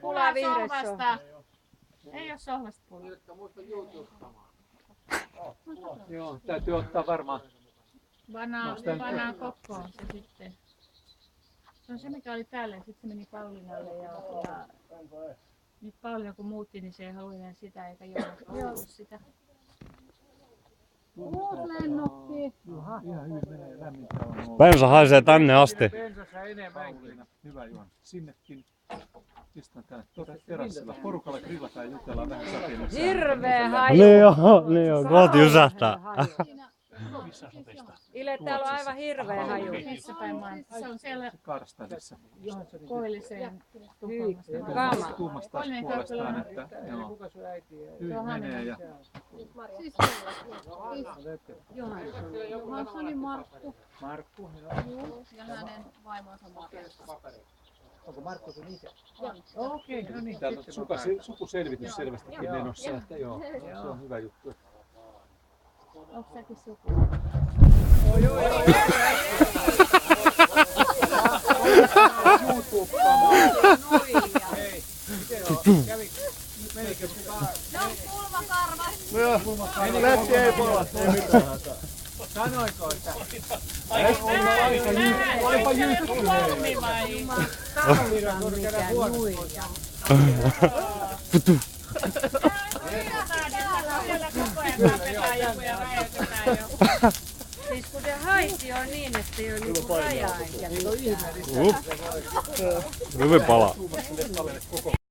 pulaa vihreässä. Ei ole sohvasta pulaa. Joo, täytyy ottaa varmaan. Pannaan kokkoon se sitten. Se on se mikä oli täällä ja sitten se meni Paulinalle ja nyt Pauliina kun muutti, niin se ei halua enää sitä eikä ollut sitä. Uuslennokki. Ihan hyvin menee, lämmintä on ollut. Bensa haisee tänne asti. Bensassa enemmänkin. Hyvä Juhani. Sinnekin. Istun täällä terassilla. Porukalla grillataan ja jutellaan vähän sateella. Hirveä haju. Niin on, kohti jysähtää. Ile, täällä on aivan hirveä haju. Missä päin maan? Se on siellä Karstadissa. Koilliseen Kama. Tuumasta puolestaan, että joo. Hyvin menee ja Johanssoni Markku. Markku. Ja hänen vaimonsa Markku. Onko Markkukin isä? Okei, no niin. Täällä on sukuselvitys selvästikin menossa, että joo, se on hyvä juttu. Onko säkin suku? Lähti ei pola. Sanoiko, että Olipa jytkyinen. Putu. Siis kun se haisi on niin, että ei ole niinku rajaa. Hyvin palaa.